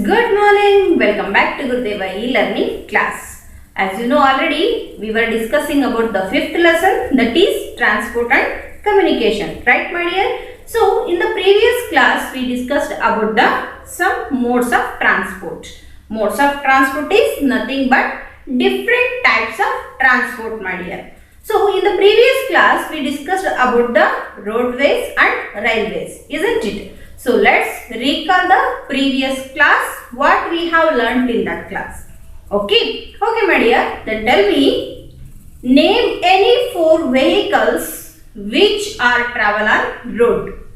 good morning. Welcome back to Gurudeva e-learning class. As you know already, we were discussing about the fifth lesson, that is transport and communication. Right, my dear? So, in the previous class, we discussed about some modes of transport. Modes of transport is nothing but different types of transport, my dear. So, in the previous class, we discussed about the roadways and railways, isn't it? So, let's recall the previous class, what we have learnt in that class. Okay, my dear, then tell me, name any four vehicles which are travel on road.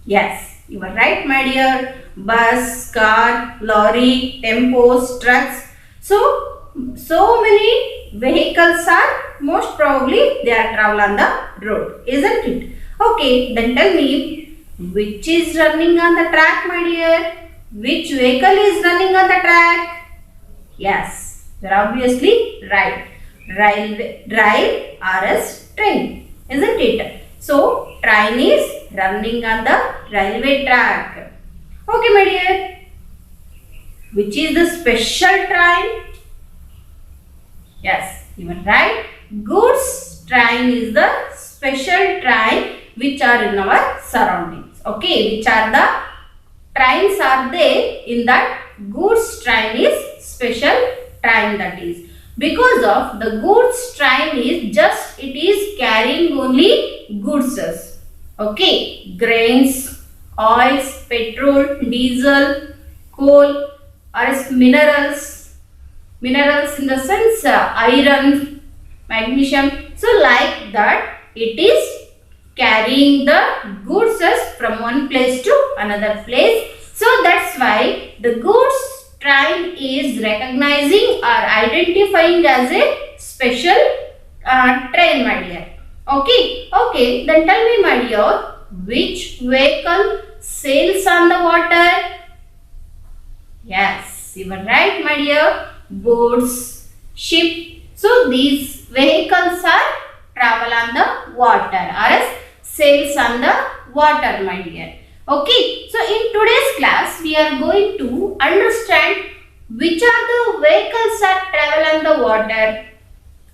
Yes, you are right, my dear. Bus, car, lorry, tempos, trucks. So many vehicles are most probably they are travel on the road, isn't it? Okay, then tell me, which is running on the track, my dear? Which vehicle is running on the track? Yes, you are obviously right. Rail RS train, isn't it? So, train is running on the railway track. Okay, my dear. Which is the special train? Yes, you are right. Goods train is the special train which are in our surroundings. Okay, which are the trains are there in that goods train is special train, that is. Because of the goods train is just it is carrying only goods. Okay, grains, oils, petrol, diesel, coal or minerals. Minerals in the sense iron, magnesium. So like that it is carrying the goods from one place to another place. So that's why the goods train is recognizing or identifying as a special train, my dear. Okay, then tell me, my dear, which vehicle sails on the water? Yes, you are right, my dear. Boats, ship. So these vehicles are travel on the water or sails on the water, my dear. Okay, so in today's class we are going to understand which are the vehicles that travel on the water,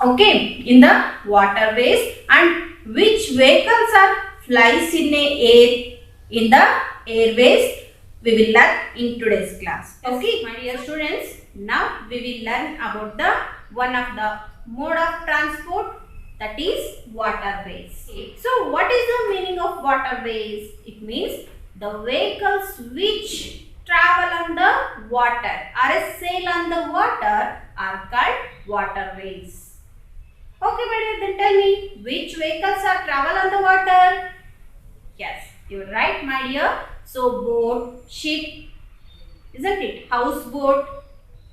okay, in the waterways, and which vehicles are flies in the air in the airways. We will learn in today's class. Okay, my dear students, now we will learn about the one of the mode of transport, that is waterways. So what is the meaning of waterways? It means the vehicles which travel on the water or sail on the water are called waterways. Okay, my dear, then tell me, which vehicles are travel on the water? Yes, you are right, my dear. So boat, ship, isn't it? Houseboat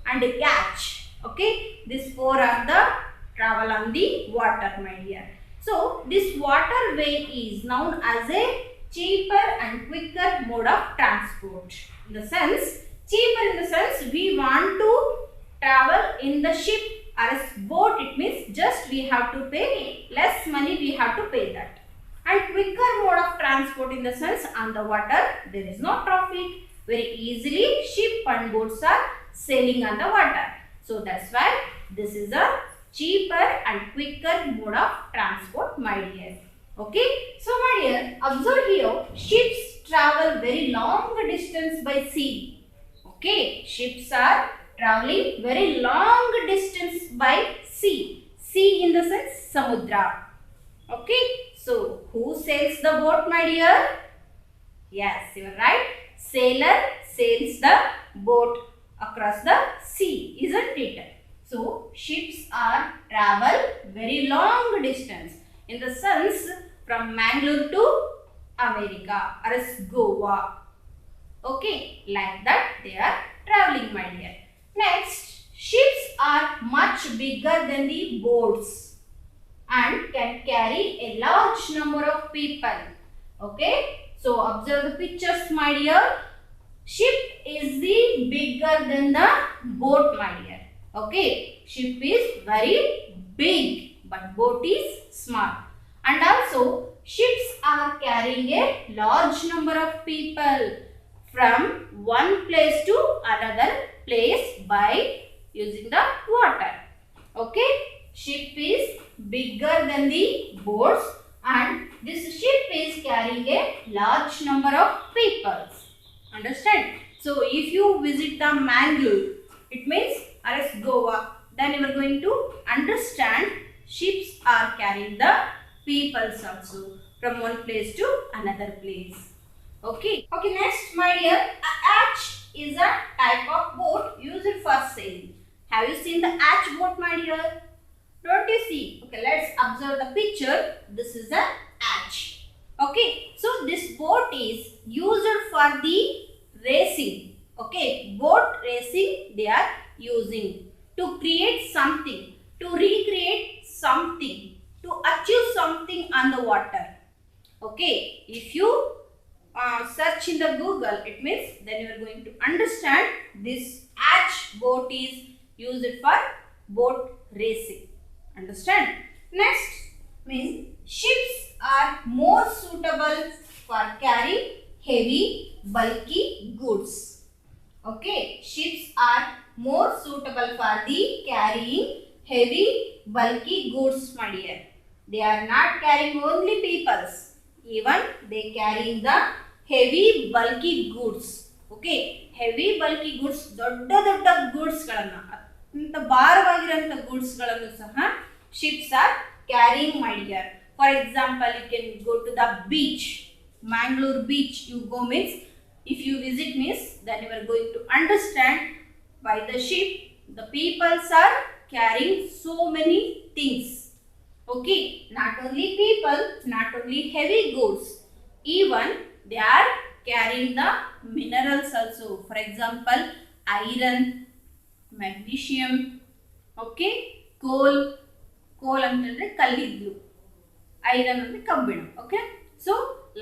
and yacht. Okay, these four are the travel on the water, my dear. So this waterway is known as a cheaper and quicker mode of transport. In the sense, cheaper in the sense we want to travel in the ship or a boat, it means just we have to pay less money, we have to pay that. And quicker mode of transport in the sense on the water there is no traffic, very easily ship and boats are sailing on the water. So that's why this is a cheaper and quicker mode of transport, my dear. Okay, so my dear, observe here, ships travel very long distance by sea. Okay, ships are traveling very long distance by sea. Sea in the sense samudra. Okay, so who sails the boat, my dear? Yes, you are right. Sailor sails the boat across the sea, isn't it? So ships are travel very long distance in the sense from Mangalore to America or as Goa. Okay, like that they are traveling, my dear. Next, ships are much bigger than the boats and can carry a large number of people. Okay, so observe the pictures, my dear. Ship is the bigger than the boat, my dear. Okay, ship is very big but boat is small. And also ships are carrying a large number of people from one place to another place by using the water. Okay, ship is bigger than the boats and this ship is carrying a large number of people. Understand? So if you visit the Mangalore, it means as Goa, then you are going to understand ships are carrying the peoples also from one place to another place. Okay. Okay, next my dear, a hatch is a type of boat used for sailing. Have you seen the hatch boat, my dear? Don't you see? Okay, let's observe the picture. This is a hatch. Okay, so this boat is used for the racing. Okay, boat racing they are using to create something, to recreate something, to achieve something on the water. Okay, if you search in the Google, it means then you are going to understand this hatch boat is used for boat racing. Understand? Next means ships are more suitable for carrying heavy, bulky goods. Okay, ships are more suitable for the carrying heavy, bulky goods, my dear. They are not carrying only peoples. Even they carrying the heavy, bulky goods. Okay, heavy, bulky goods, ದೊಡ್ಡ ದೊಡ್ಡ goods ಗಳನ್ನ ಅಂತ ಭಾರವಾಗಿರಂತ goods ಗಳನ್ನು ಸಹ ships are carrying, my dear. For example, you can go to the beach, Mangalore beach. You go means if you visit means then you are going to understand by the ship the peoples are carrying so many things. Okay, not only people, not only heavy goods, even they are carrying the minerals also. For example, iron, magnesium, okay, coal ಅಂತಂದ್ರೆ ಕಲ್ಲಿದ್ದು, iron ಅಂದ್ರೆ ಕಬ್ಬಿಣ. Okay, so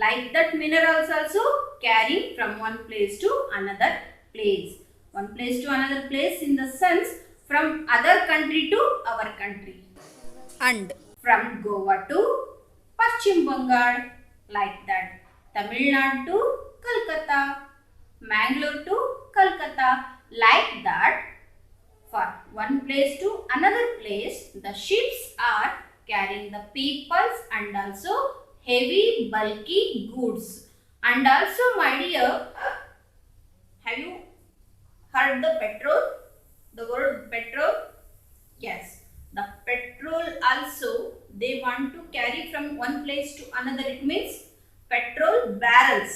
like that minerals also carrying from one place to another place. One place to another place in the sense from other country to our country. And from Goa to Pachim Bengal, like that. Tamil Nadu to Kolkata, Mangalore to Kolkata, like that. For one place to another place, the ships are carrying the peoples and also heavy, bulky goods. And also, my dear, have you heard the petrol? The word petrol? Yes. The petrol also they want to carry from one place to another. It means petrol barrels.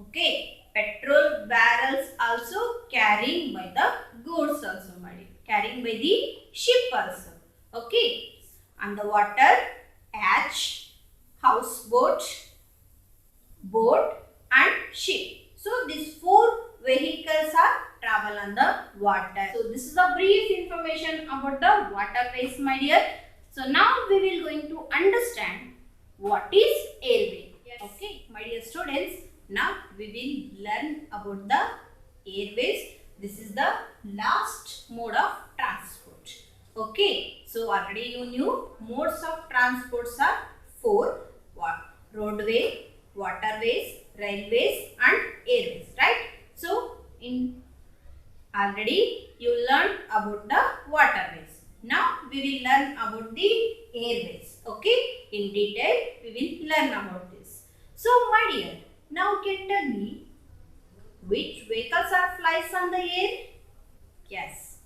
Okay, petrol barrels also carrying by the goods also, my dear. Carrying by the ship also. Okay, on the water, hatch, houseboat, boat and ship. So these four vehicles are travel on the water. So this is a brief information about the waterways, my dear. So now we will going to understand what is airway. Yes. Okay, my dear students, now we will learn about the airways. This is the last mode of transport. Okay, so already you knew modes of transports are four: roadway, waterways, railways and airways, right? So in already you learned about the waterways. Now we will learn about the airways. Okay, in detail we will learn about this. So my dear, now can you tell me which vehicles are flies on the air? Yes,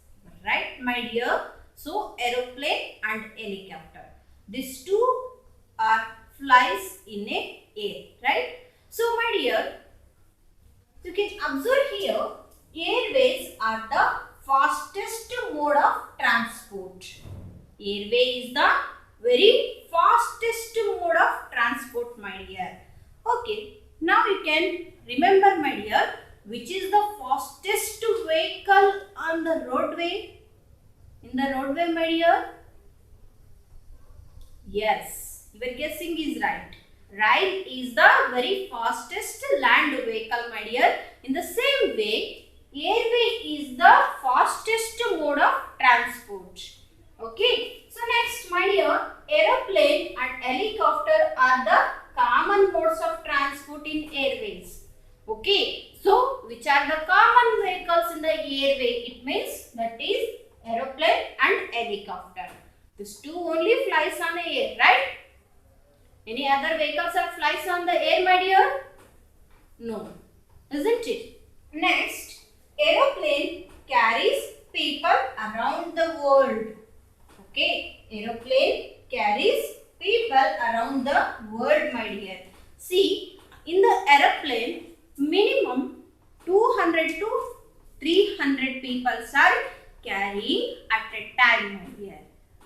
right, my dear. So aeroplane and helicopter, these two are flies in a air, right? So my dear, you can observe here, airways are the fastest mode of transport. Airway is the very fastest mode of transport, my dear. Okay, now you can remember, my dear, which is the fastest vehicle on the roadway? In the roadway, my dear? Yes, your guessing is right. Rail is the very fastest land vehicle, my dear. In the same way, airway is the fastest mode of transport. Okay, so next, my dear, aeroplane and helicopter are the common modes of transport in airways. Okay, so which are the common vehicles in the airway? It means that is aeroplane and helicopter. These two only flies on the air, right? Any other vehicles that flies on the air, my dear? No, isn't it? Next, aeroplane carries people around the world. Okay, aeroplane carries people around the world, my dear. See, in the aeroplane, minimum 200 to 300 people are carrying at a time, my dear.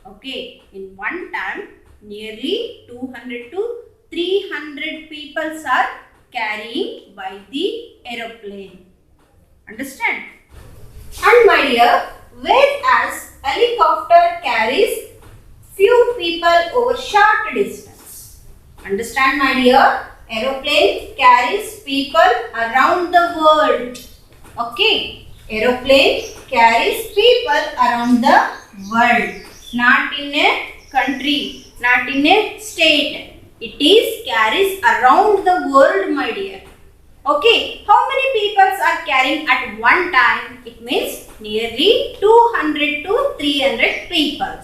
Okay, in one time, nearly 200 to 300 people are carrying by the aeroplane. Understand? And my dear, whereas helicopter carries few people over short distance. Understand, my dear? Aeroplane carries people around the world. Okay? Aeroplane carries people around the world. Not in a country, not in a state. It is carries around the world, my dear. Okay, how many people are carrying at one time? It means nearly 200 to 300 people.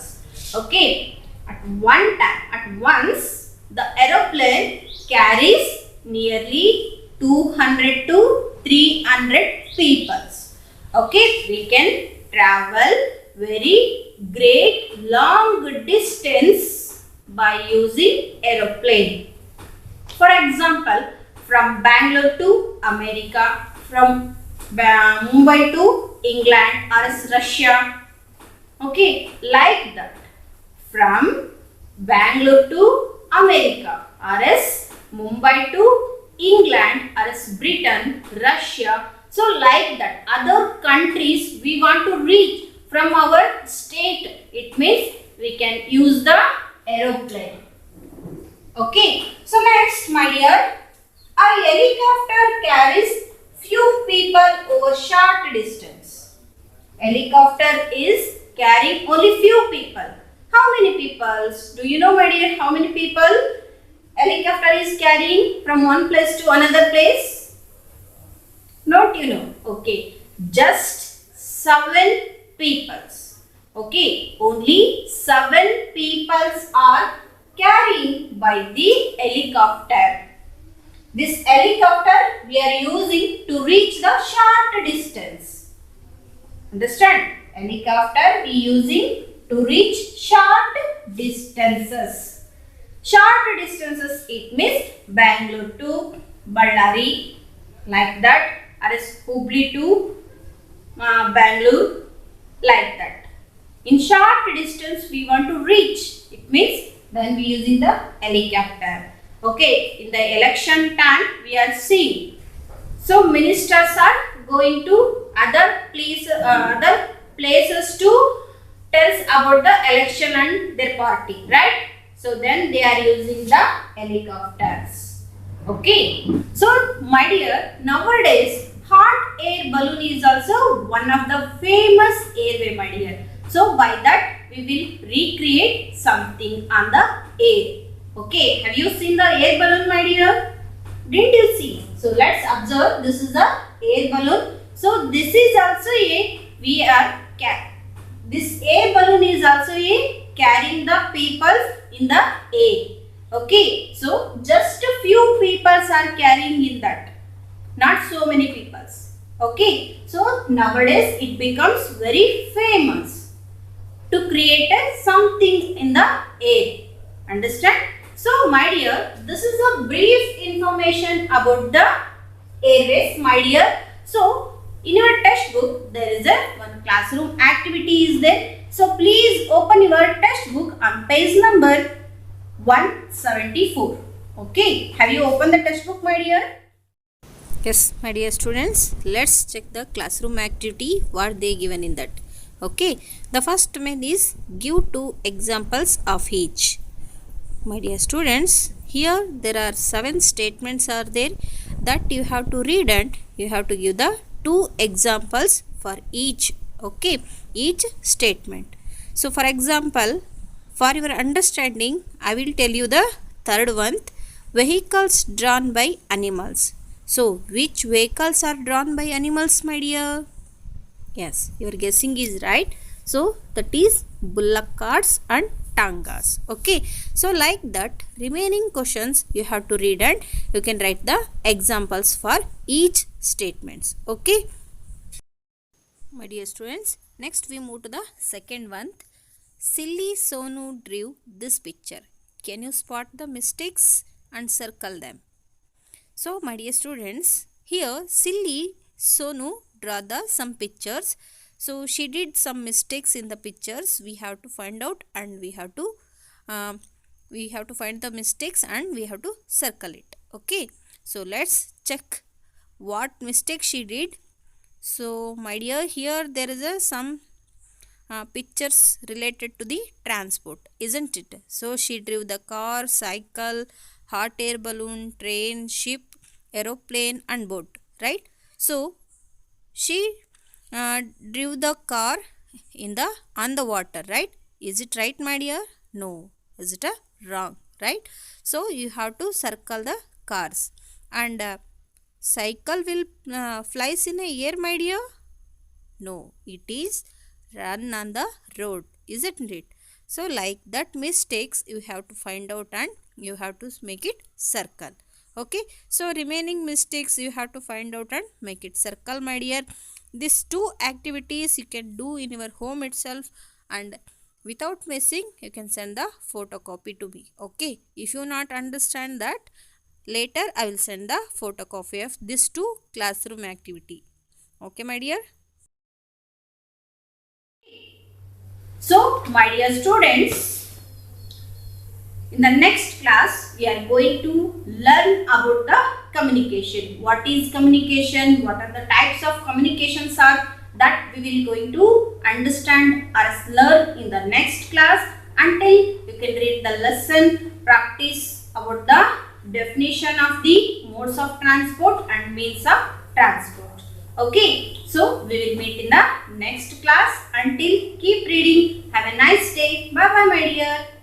Okay, at one time, at once, the aeroplane carries nearly 200 to 300 people. Okay, we can travel very great long distance by using aeroplane. For example, from Bangalore to America, from Mumbai to England or Russia. Okay, like that. From Bangalore to America or as Mumbai to England or as Britain, Russia. So like that. Other countries we want to reach from our state. It means we can use the aeroplane. Okay. So next, my dear. A helicopter carries few people over short distance. Helicopter is carrying only few people. How many people? Do you know, my dear, how many people helicopter is carrying from one place to another place? Not you know. Okay. Just 7 people. Okay. Only 7 people are carrying by the helicopter. This helicopter we are using to reach the short distance. Understand? Helicopter we using to reach short distances. Short distances, it means Bangalore to Ballari, like that, or as Hubli to Bangalore, like that. In short distance we want to reach, it means then we using the helicopter. Okay, in the election time we are seeing. So ministers are going to other places to tell about the election and their party, right? So then they are using the helicopters. Okay. So my dear, nowadays hot air balloon is also one of the famous airway, my dear. So by that we will recreate something on the air. Okay, have you seen the air balloon, my dear? Didn't you see? So let's observe. This is the air balloon. So this is also this air balloon is also carrying the people in the air. Okay, so just a few people are carrying in that. Not so many people. Okay, so nowadays it becomes very famous to create something in the air. Understand? So my dear, this is a brief information about the airways, my dear. So in your textbook there is one classroom activity is there. So please open your textbook on page number 174. Okay, have you opened the textbook, my dear? Yes, my dear students, let's check the classroom activity what they given in that. Okay, the first main is give 2 examples of each. My dear students, here there are 7 statements are there that you have to read and you have to give the 2 examples for each. Okay, each statement. So for example, for your understanding, I will tell you the third one, vehicles drawn by animals. So which vehicles are drawn by animals, my dear? Yes, your guessing is right. So that is bullock carts and tangas. Okay, so like that, remaining questions you have to read and you can write the examples for each statements. Okay, my dear students, next we move to the second one. Silly Sonu drew this picture. Can you spot the mistakes and circle them? So, my dear students, here silly Sonu draw the some pictures. So, she did some mistakes in the pictures. We have to find out and we have to find the mistakes and we have to circle it. Okay. So, let's check what mistake she did. So, my dear, here there is some pictures related to the transport, isn't it? So she drew the car, cycle, hot air balloon, train, ship, aeroplane and boat, right? So she drew the car in the on the water, right? Is it right, my dear? No. Is it wrong, right? So you have to circle the cars. And cycle will flies in a air, my dear? No, it is run on the road, isn't it? So like that mistakes you have to find out and you have to make it circle. Okay, so remaining mistakes you have to find out and make it circle, my dear. These two activities you can do in your home itself, and without missing you can send the photocopy to me. Okay, if you not understand that, later I will send the photocopy of this two classroom activity. Okay, my dear. So, my dear students, in the next class, we are going to learn about the communication. What is communication? What are the types of communications are? That we will going to understand or learn in the next class. Until you can read the lesson, practice about the definition of the modes of transport and means of transport. Okay, so we will meet in the next class. Until, keep reading. Have a nice day. Bye bye, my dear.